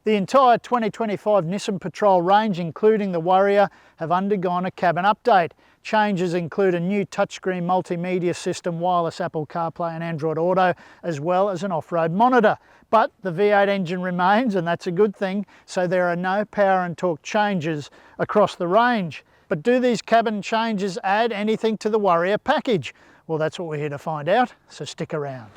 The entire 2025 Nissan Patrol range, including the Warrior, have undergone a cabin update. Changes include a new touchscreen multimedia system, wireless Apple CarPlay and Android Auto, as well as an off-road monitor. But the V8 engine remains, and that's a good thing, so there are no power and torque changes across the range. But do these cabin changes add anything to the Warrior package? Well, that's what we're here to find out, so stick around.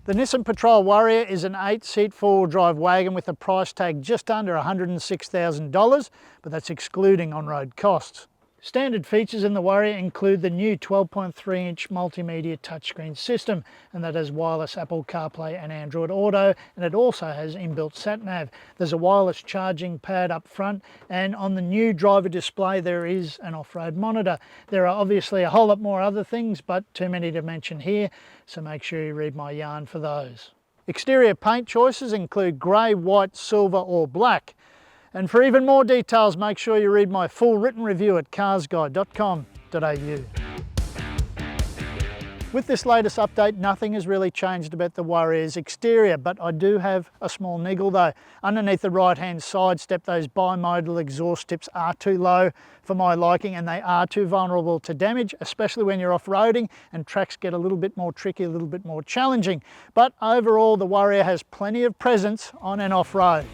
The Nissan Patrol Warrior is an 8-seat four-wheel drive wagon with a price tag just under $106,000, but that's excluding on-road costs. Standard features in the Warrior include the new 12.3-inch multimedia touchscreen system, and that has wireless Apple CarPlay and Android Auto, and it also has inbuilt sat-nav. There's a wireless charging pad up front, and on the new driver display there is an off-road monitor. There are obviously a whole lot more other things, but too many to mention here, so make sure you read my yarn for those. Exterior paint choices include grey, white, silver or black. And for even more details, make sure you read my full written review at carsguide.com.au. With this latest update, nothing has really changed about the Warrior's exterior, but I do have a small niggle though. Underneath the right-hand side step, those bimodal exhaust tips are too low for my liking, and they are too vulnerable to damage, especially when you're off-roading and tracks get a little bit more tricky, a little bit more challenging. But overall, the Warrior has plenty of presence on and off-road.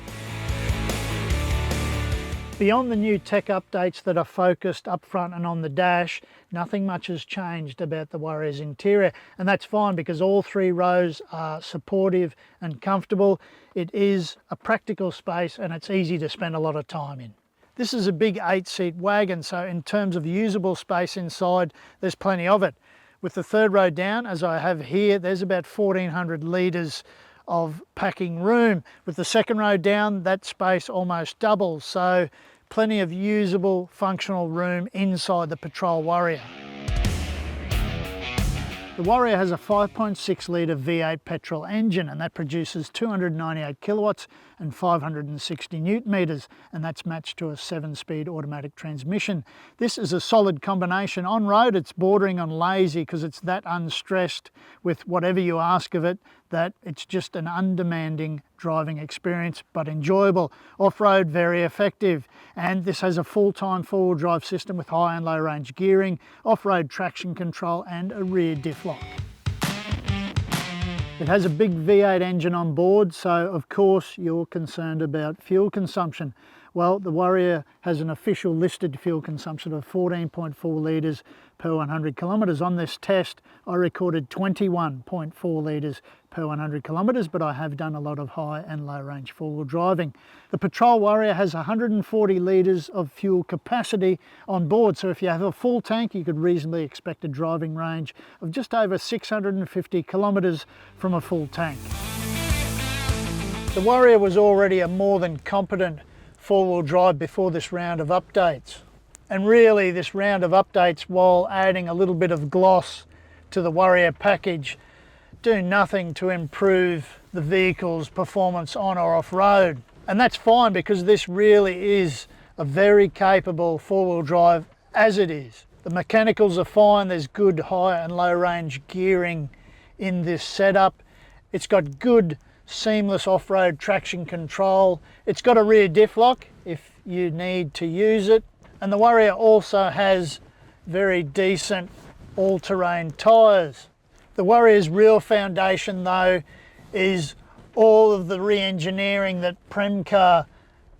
Beyond the new tech updates that are focused up front and on the dash, nothing much has changed about the Warrior's interior, and that's fine because all three rows are supportive and comfortable. It is a practical space and it's easy to spend a lot of time in. This is a big 8-seat wagon, so in terms of usable space inside, there's plenty of it. With the third row down, as I have here, there's about 1,400 litres of packing room. With the second row down, that space almost doubles, so plenty of usable functional room inside the Patrol Warrior. The Warrior has a 5.6 litre V8 petrol engine, and that produces 298 kilowatts and 560 newton meters, and that's matched to a 7-speed automatic transmission. This is a solid combination. On road it's bordering on lazy because it's that unstressed with whatever you ask of it that it's just an undemanding driving experience, but enjoyable. Off-road, very effective. And this has a full-time four-wheel drive system with high and low range gearing, off-road traction control and a rear diff lock. It has a big V8 engine on board, so of course you're concerned about fuel consumption. Well, the Warrior has an official listed fuel consumption of 14.4 litres per 100 kilometres. On this test, I recorded 21.4 litres per 100 kilometres, but I have done a lot of high and low range four-wheel driving. The Patrol Warrior has 140 litres of fuel capacity on board, so if you have a full tank, you could reasonably expect a driving range of just over 650 kilometres from a full tank. The Warrior was already a more than competent four-wheel drive before this round of updates. And really this round of updates, while adding a little bit of gloss to the Warrior package, do nothing to improve the vehicle's performance on or off-road. And that's fine because this really is a very capable four-wheel drive as it is. The mechanicals are fine, there's good high and low range gearing in this setup. It's got good seamless off-road traction control. It's got a rear diff lock if you need to use it. And the Warrior also has very decent all-terrain tyres. The Warrior's real foundation though is all of the re-engineering that Premcar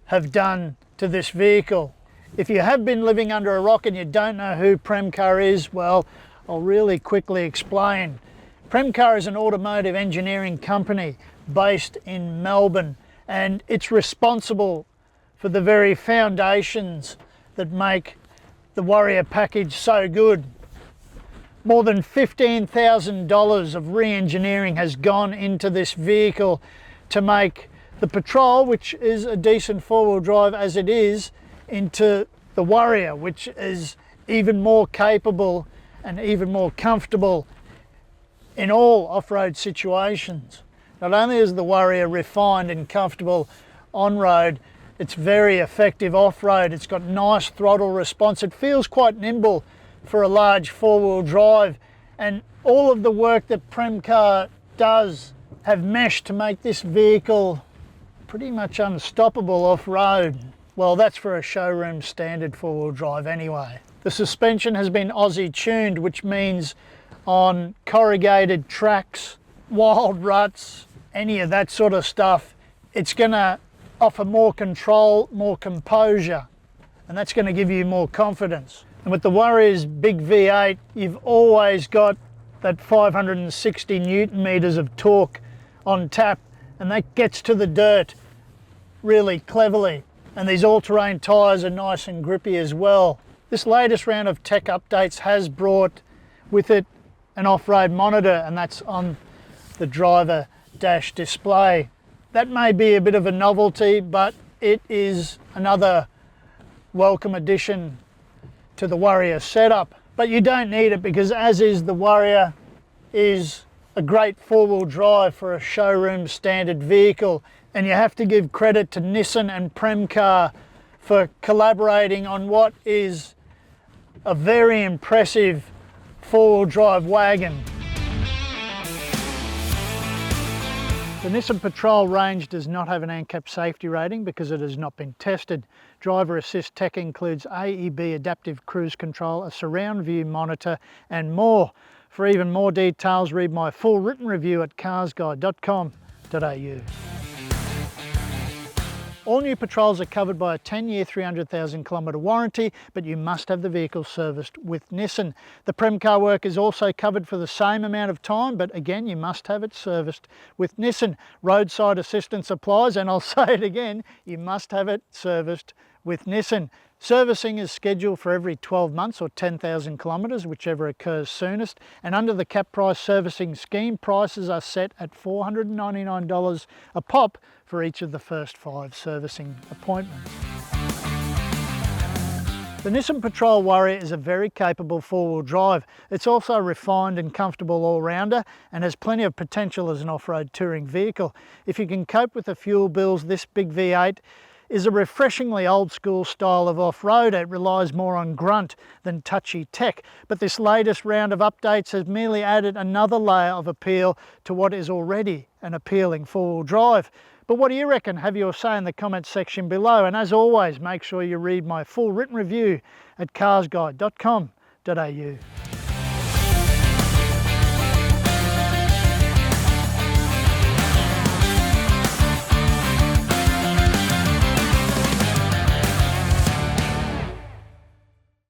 have done to this vehicle. If you have been living under a rock and you don't know who Premcar is, well, I'll really quickly explain. Premcar is an automotive engineering company based in Melbourne, and it's responsible for the very foundations that make the Warrior package so good. More than $15,000 of re-engineering has gone into this vehicle to make the Patrol, which is a decent four-wheel drive as it is, into the Warrior, which is even more capable and even more comfortable in all off-road situations. Not only is the Warrior refined and comfortable on-road, it's very effective off-road. It's got nice throttle response. It feels quite nimble for a large four-wheel drive, and all of the work that Premcar does have meshed to make this vehicle pretty much unstoppable off-road. Well, that's for a showroom standard four-wheel drive anyway. The suspension has been Aussie tuned, which means on corrugated tracks, wild ruts, any of that sort of stuff, it's going to offer more control, more composure, and that's going to give you more confidence. And with the Warrior's big V8, you've always got that 560 Newton meters of torque on tap, and that gets to the dirt really cleverly. And these all-terrain tyres are nice and grippy as well. This latest round of tech updates has brought with it an off-road monitor, and that's on the driver dash display. That may be a bit of a novelty, but it is another welcome addition to the Warrior setup. But you don't need it, because as is the Warrior is a great four-wheel drive for a showroom standard vehicle, and you have to give credit to Nissan and Premcar for collaborating on what is a very impressive four-wheel drive wagon. The Nissan Patrol range does not have an ANCAP safety rating because it has not been tested. Driver assist tech includes AEB adaptive cruise control, a surround view monitor and more. For even more details, read my full written review at carsguide.com.au. All new Patrols are covered by a 10-year, 300,000 kilometre warranty, but you must have the vehicle serviced with Nissan. The Premcar work is also covered for the same amount of time, but again, you must have it serviced with Nissan. Roadside assistance applies, and I'll say it again, you must have it serviced with Nissan. Servicing is scheduled for every 12 months or 10,000 kilometres, whichever occurs soonest. And under the cap price servicing scheme, prices are set at $499 a pop for each of the first 5 servicing appointments. The Nissan Patrol Warrior is a very capable four-wheel drive. It's also a refined and comfortable all-rounder and has plenty of potential as an off-road touring vehicle. If you can cope with the fuel bills, this big V8 is a refreshingly old school style of off-road. It relies more on grunt than touchy tech, but this latest round of updates has merely added another layer of appeal to what is already an appealing four-wheel drive. But what do you reckon? Have your say in the comments section below, and as always, make sure you read my full written review at carsguide.com.au.